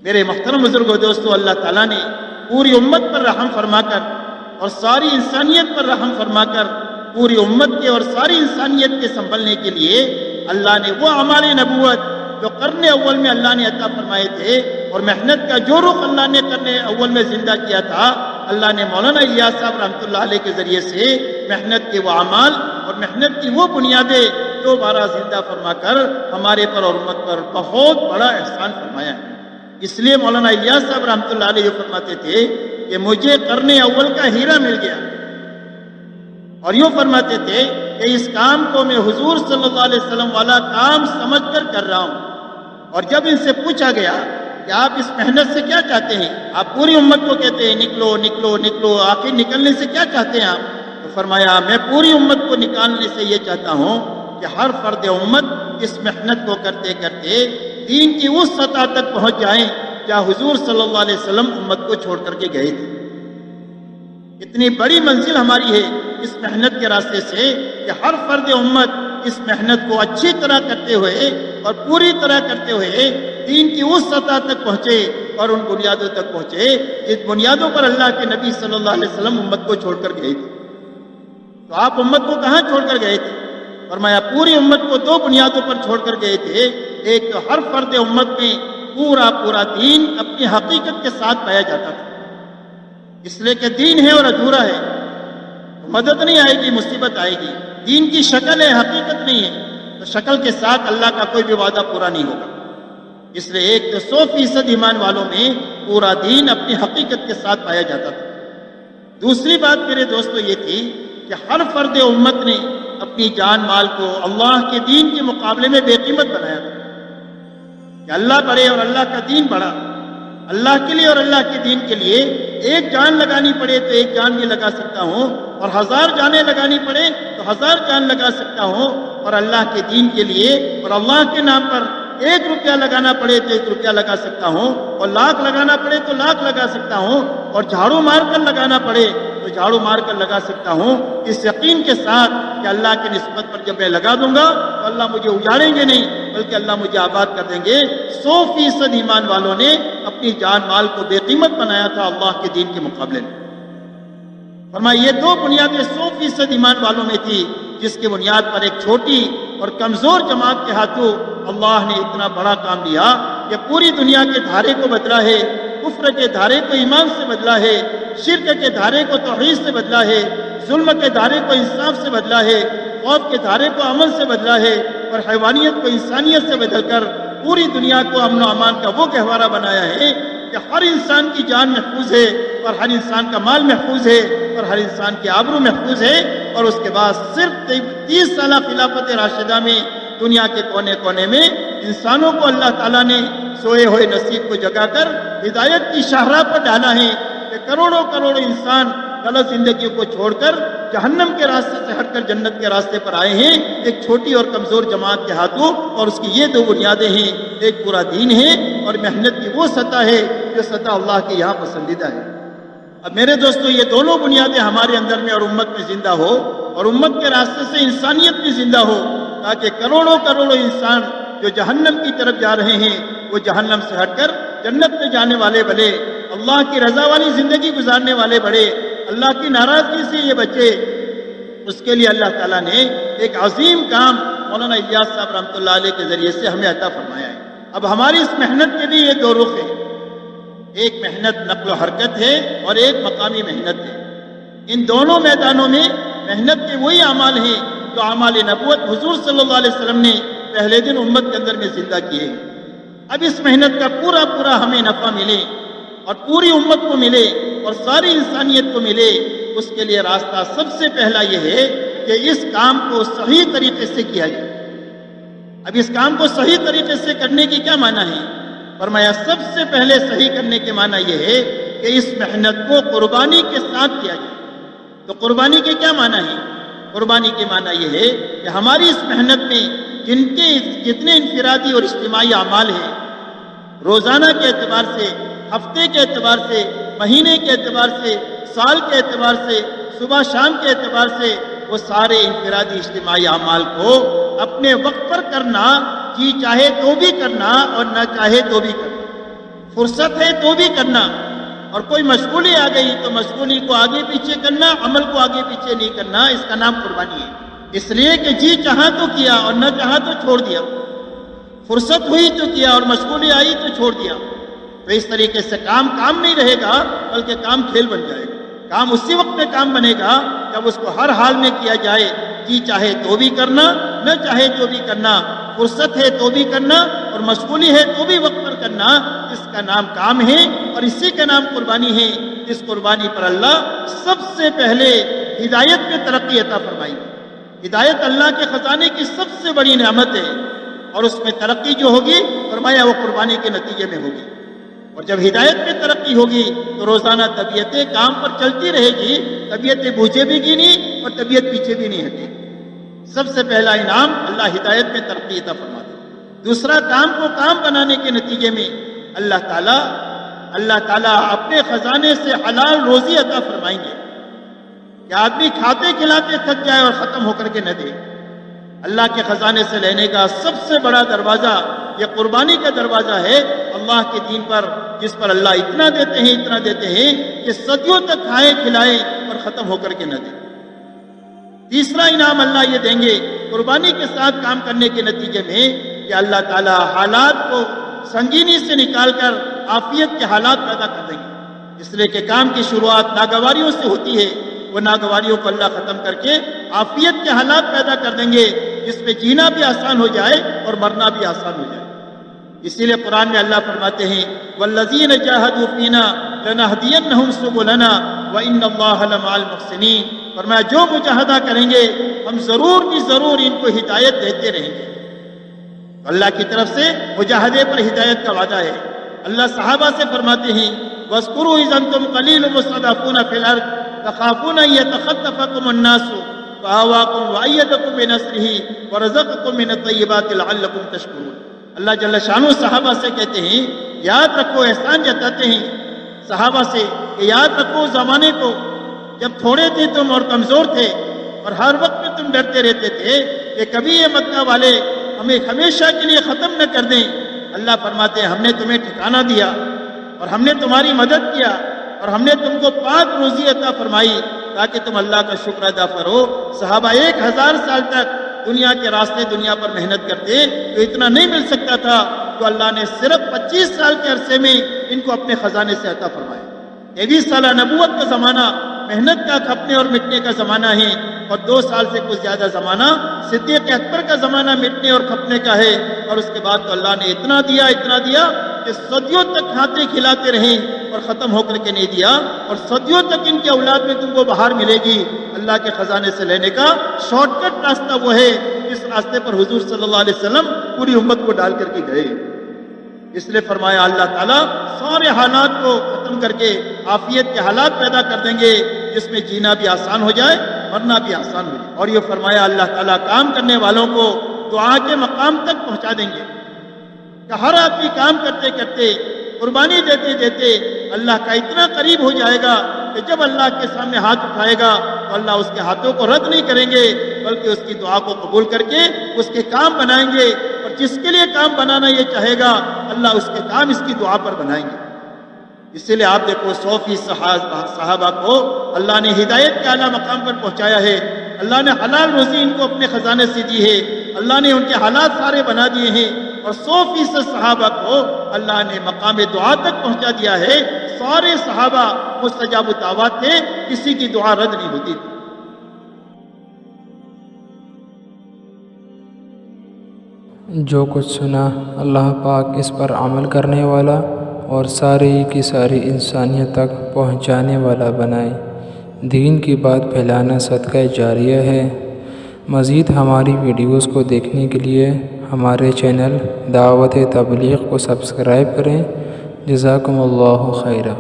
میرے محترم بزرگوں دوستو، اللہ تعالیٰ نے پوری امت پر رحم فرما کر اور ساری انسانیت پر رحم فرما کر پوری امت کے اور ساری انسانیت کے سنبھلنے کے لیے اللہ نے وہ اعمال نبوت جو قرن اول میں اللہ نے عطا فرمائے تھے اور محنت کا جو رخ اللہ نے قرن اول میں زندہ کیا تھا، اللہ نے مولانا الیاس صاحب رحمۃ اللہ علیہ کے ذریعے سے محنت کے وہ اعمال اور محنت کی وہ بنیادیں دوبارہ زندہ فرما کر ہمارے پر اور امت پر بہت بڑا احسان فرمایا ہے۔ اس لیے مولانا الیاس صاحب رحمۃ اللہ علیہ فرماتے تھے کہ مجھے قرن اول کا ہیرا مل گیا، اور یوں فرماتے تھے کہ اس کام کو میں حضور صلی اللہ علیہ وسلم والا کام سمجھ کر کر رہا ہوں۔ اور جب ان سے پوچھا گیا کہ آپ اس محنت سے کیا چاہتے ہیں، آپ پوری امت کو کہتے ہیں نکلو نکلو نکلو، آخر نکلنے سے کیا چاہتے ہیں آپ؟ تو فرمایا میں پوری امت کو نکالنے سے یہ چاہتا ہوں کہ ہر فرد امت اس محنت کو کرتے کرتے دین کی اس سطح تک پہنچ جائیں جہاں حضور صلی اللہ علیہ وسلم امت کو چھوڑ کر کے گئے تھے۔ اتنی بڑی منزل ہماری ہے اس محنت کے راستے سے کہ ہر فرد امت اس محنت کو اچھی طرح کرتے ہوئے اور پوری طرح کرتے ہوئے دین کی اس سطح تک پہنچے اور ان بنیادوں تک پہنچے جس بنیادوں پر اللہ کے نبی صلی اللہ علیہ وسلم امت کو چھوڑ کر گئے تھے۔ تو آپ امت کو کہاں چھوڑ کر گئے تھے؟ فرمایا پوری امت کو دو بنیادوں پر چھوڑ کر گئے تھے۔ ایک تو ہر فرد امت میں پورا دین اپنی حقیقت کے ساتھ پایا جاتا تھا، اس لیے کہ دین ہے اور ادھورا ہے، مدد نہیں آئے گی، مصیبت آئے گی۔ دین کی شکل ہے، حقیقت نہیں ہے، تو شکل کے ساتھ اللہ کا کوئی بھی وعدہ پورا نہیں ہوگا۔ اس لیے ایک تو 100% ایمان والوں میں پورا دین اپنی حقیقت کے ساتھ پایا جاتا تھا۔ دوسری بات میرے دوستو یہ تھی کہ ہر فرد امت نے اپنی جان مال کو اللہ کے دین کے مقابلے میں بے قیمت بنایا تھا کہ اللہ بڑھے اور اللہ کا دین بڑھا۔ اللہ کے لیے اور اللہ کے دین کے لیے ایک جان لگانی پڑے تو ایک جان بھی لگا سکتا ہوں، اور 1000 جانیں لگانی پڑے تو 1000 جان لگا سکتا ہوں، اور اللہ کے دین کے لیے اور اللہ کے نام پر 1 روپیہ لگانا پڑے تو 1 روپیہ لگا سکتا ہوں، اور 1,00,000 لگانا پڑے تو 1,00,000 لگا سکتا ہوں، اور جھاڑو مار کر لگانا پڑے تو جھاڑو مار کر لگا سکتا ہوں، اس یقین کے ساتھ کہ اللہ کی نسبت پر جب میں لگا دوں گا تو اللہ مجھے اجاڑیں گے نہیں بلکہ اللہ مجھے آباد کر دیں گے۔ 100% ایمان والوں نے اپنی جان مال کو بے قیمت بنایا تھا اللہ کے دین کے مقابلے میں۔ فرمایا یہ 2 بنیادیں 100% ایمان والوں میں تھی، جس کی بنیاد پر ایک چھوٹی اور کمزور جماعت کے ہاتھوں اللہ نے اتنا بڑا کام لیا کہ پوری دنیا کے دھارے کو بدلا ہے، کفر کے دھارے کو ایمان سے بدلا ہے، شرک کے دھارے کو توحید سے بدلا ہے، ظلم کے دھارے کو انصاف سے بدلا ہے، خوف کے دھارے کو امن سے بدلا ہے، اور حیوانیت کو انسانیت سے بدل کر پوری دنیا کو امن و امان کا وہ گہوارہ بنایا ہے کہ ہر انسان کی جان محفوظ ہے، اور ہر انسان کا مال محفوظ ہے، اور ہر انسان کی آبرو محفوظ ہے۔ اور اس کے بعد صرف 30 سالہ خلافت راشدہ میں دنیا کے کونے کونے میں انسانوں کو اللہ تعالیٰ نے سوئے ہوئے نصیب کو جگا کر ہدایت کی شاہراہ پر ڈالا ہے کہ کروڑوں انسان غلط زندگیوں کو چھوڑ کر جہنم کے راستے سے ہٹ کر جنت کے راستے پر آئے ہیں، ایک چھوٹی اور کمزور جماعت کے ہاتھوں، اور اس کی یہ 2 بنیادیں ہیں، ایک پورا دین ہے اور محنت کی وہ سطح ہے جو سطح اللہ کے یہاں پسندیدہ ہے۔ اب میرے دوستو یہ دونوں بنیادیں ہمارے اندر میں اور امت میں زندہ ہو، اور امت کے راستے سے انسانیت بھی زندہ ہو، تاکہ کروڑوں انسان جو جہنم کی طرف جا رہے ہیں وہ جہنم سے ہٹ کر جنت میں جانے والے بڑے، اللہ کی رضا والی زندگی گزارنے والے بڑے، اللہ کی ناراضگی سے یہ بچے۔ اس کے لیے اللہ تعالیٰ نے ایک عظیم کام مولانا الیاس صاحب رحمۃ اللہ علیہ کے ذریعے سے ہمیں عطا فرمایا ہے۔ اب ہماری اس محنت کے بھی یہ 2 رخ ہیں، ایک محنت نقل و حرکت ہے اور ایک مقامی محنت ہے۔ ان دونوں میدانوں میں محنت کے وہی اعمال ہیں جو اعمال نبوت حضور صلی اللہ علیہ وسلم نے پہلے دن امت کے اندر میں زندہ کیے ہیں۔ اب اس محنت کا پورا ہمیں نفع ملے اور پوری امت کو ملے اور ساری انسانیت کو ملے، اس کے لیے راستہ سب سے پہلا یہ ہے کہ اس کام کو صحیح طریقے سے کیا جائے۔ اب اس کام کو صحیح طریقے سے کرنے کی کیا معنی ہے؟ فرمایا سب سے پہلے صحیح کرنے کے معنی یہ ہے کہ اس محنت کو قربانی کے ساتھ کیا جائے۔ تو قربانی کے کیا معنی ہے؟ قربانی کے معنی یہ ہے کہ ہماری اس محنت میں جتنے انفرادی اور اجتماعی اعمال ہیں، روزانہ کے اعتبار سے، ہفتے کے اعتبار سے، مہینے کے اعتبار سے، سال کے اعتبار سے، صبح شام کے اعتبار سے، وہ سارے انفرادی اجتماعی اعمال کو اپنے وقت پر کرنا، جی چاہے تو بھی کرنا اور نہ چاہے تو بھی کرنا۔ فرصت ہے تو بھی کرنا، اور کوئی مشغولی آ گئی تو مشغولی کو آگے پیچھے کرنا، عمل کو آگے پیچھے نہیں کرنا، اس کا نام قربانی ہے۔ اس لیے کہ جی چاہا تو کیا اور نہ چاہا تو چھوڑ دیا، فرصت ہوئی تو کیا اور مشغولی آئی تو چھوڑ دیا، تو اس طریقے سے کام نہیں رہے گا، بلکہ کام کھیل بن جائے گا۔ کام اسی وقت میں کام بنے گا جب اس کو ہر حال میں کیا جائے، جی چاہے تو بھی کرنا، نہ چاہے تو بھی کرنا، فرصت ہے تو بھی کرنا اور مشغولی ہے تو بھی وقت پر کرنا، اس کا نام کام ہے اور اسی کا نام قربانی ہے۔ اس قربانی پر اللہ سب سے پہلے ہدایت میں ترقی عطا فرمائیں گے۔ ہدایت اللہ کے خزانے کی سب سے بڑی نعمت ہے، اور اس میں ترقی جو ہوگی فرمایا وہ قربانی کے نتیجے میں ہوگی۔ اور جب ہدایت میں ترقی ہوگی تو روزانہ طبیعتیں کام پر چلتی رہے گی، طبیعتیں بوجھے بھی گی نہیں اور طبیعت پیچھے بھی نہیں ہٹے گی۔ سب سے پہلا انعام اللہ ہدایت میں ترقی عطا فرما دے۔ دوسرا، کام کو کام بنانے کے نتیجے میں اللہ تعالیٰ اپنے خزانے سے حلال روزی عطا فرمائیں گے کہ آدمی کھاتے کھلاتے تھک جائے اور ختم ہو کر کے نہ دے۔ اللہ کے خزانے سے لینے کا سب سے بڑا دروازہ یہ قربانی کا دروازہ ہے، اللہ کے دین پر، جس پر اللہ اتنا دیتے ہیں کہ صدیوں تک کھائے کھلائے اور ختم ہو کر کے نہ دے۔ تیسرا انعام اللہ یہ دیں گے قربانی کے ساتھ کام کرنے کے نتیجے میں کہ اللہ تعالیٰ حالات کو سنگینی سے نکال کر عافیت کے حالات پیدا کر دیں گے۔ اس لیے کہ کام کی شروعات ناگواریوں سے ہوتی ہے، وہ ناگواریوں کو اللہ ختم کر کے عافیت کے حالات پیدا کر دیں گے، جس میں جینا بھی آسان ہو جائے اور مرنا بھی آسان ہو جائے۔ اسی لیے قرآن میں اللہ فرماتے ہیں وَالَّذِينَ جَاهَدُوا فِينَا لَنَهْدِيَنَّهُمْ سُبُلَنَا وَإِنَّ اللَّهَ لَمَعَ الْمُحْسِنِينَ۔ فرمایا جو مجاہدہ کریں گے ہم ضرور کی ضرور ان کو ہدایت دیتے رہیں گے۔ اللہ کی طرف سے مجاہدے پر ہدایت کا وعدہ ہے۔ اللہ صحابہ سے فرماتے ہیں وَاذْكُرُوا إِذْ أَنْتُمْ قَلِيلٌ مُسْتَضْعَفُونَ فِي الْأَرْضِ تَخَافُونَ أَن يَتَخَطَّفَكُمُ النَّاسُ فَآوَاكُمْ وَأَيَّدَكُمْ بِنَصْرِهِ وَرَزَقَكُمْ مِنَ الطَّيِّبَاتِ لَعَلَّكُمْ تَشْكُرُونَ۔ اللہ جل شانہ صحابہ سے کہتے ہیں یاد رکھو، احسان جتاتے ہیں صحابہ سے کہ یاد رکھو زمانے کو جب تھوڑے تھے تم اور کمزور تھے، اور ہر وقت میں تم ڈرتے رہتے تھے کہ کبھی یہ مکہ والے ہمیں ہمیشہ کے لیے ختم نہ کر دیں۔ اللہ فرماتے ہیں ہم نے تمہیں ٹھکانہ دیا اور ہم نے تمہاری مدد کیا اور ہم نے تم کو پاک روزی عطا فرمائی تاکہ تم اللہ کا شکر ادا کرو۔ صحابہ 1000 سال تک دنیا کے راستے دنیا پر محنت کرتے تو اتنا نہیں مل سکتا تھا، تو اللہ نے صرف 25 سال کے عرصے میں ان کو اپنے خزانے سے عطا فرمایا۔ 23 سالہ نبوت کا زمانہ محنت کا کھپنے اور مٹنے کا زمانہ ہے، اور 2 سال سے کچھ زیادہ زمانہ صدیق اکبر کا زمانہ مٹنے اور کھپنے کا ہے۔ اور اس کے بعد تو اللہ نے اتنا دیا کہ صدیوں تک کھاتے کھلاتے رہیں اور ختم ہو کر کے نہیں دیا، اور صدیوں تک ان کے اولاد میں تم کو بہار ملے گی۔ اللہ کے خزانے سے لینے کا شارٹ کٹ راستہ وہ ہے جس راستے پر حضور صلی اللہ علیہ وسلم پوری امت کو ڈال کر کے گئے۔ اس لیے فرمایا اللہ تعالیٰ سارے حالات کو ختم کر کے عافیت کے حالات پیدا کر دیں گے، جس میں جینا بھی آسان ہو جائے، مرنا بھی آسان ہو جائے۔ اور یہ فرمایا اللہ تعالیٰ کام کرنے والوں کو دعا کے مقام تک پہنچا دیں گے کہ ہر آدمی کام کرتے کرتے، قربانی دیتے دیتے اللہ کا اتنا قریب ہو جائے گا کہ جب اللہ کے سامنے ہاتھ اٹھائے گا تو اللہ اس کے ہاتھوں کو رد نہیں کریں گے، بلکہ اس کی دعا کو قبول کر کے اس کے کام بنائیں گے، اور جس کے لیے کام بنانا یہ چاہے گا اللہ اس کے کام اس کی دعا پر بنائیں گے۔ اسی لیے آپ دیکھو 100% صحابہ کو اللہ نے ہدایت کے اعلیٰ مقام پر پہنچایا ہے، اللہ نے حلال روزی ان کو اپنے خزانے سے دی ہے، اللہ نے ان کے حالات سارے بنا دیے ہیں، اور 100% صحابہ کو اللہ نے مقام دعا تک پہنچا دیا ہے۔ سارے صحابہ مستجاب الدعوات تھے، کسی کی دعا رد نہیں ہوتی تھی۔ جو کچھ سنا اللہ پاک اس پر عمل کرنے والا اور ساری کی ساری انسانیت تک پہنچانے والا بنائے۔ دین کی بات پھیلانا صدقہ جاریہ ہے۔ مزید ہماری ویڈیوز کو دیکھنے کے لیے ہمارے چینل دعوت تبلیغ کو سبسکرائب کریں۔ جزاکم اللہ خیرہ۔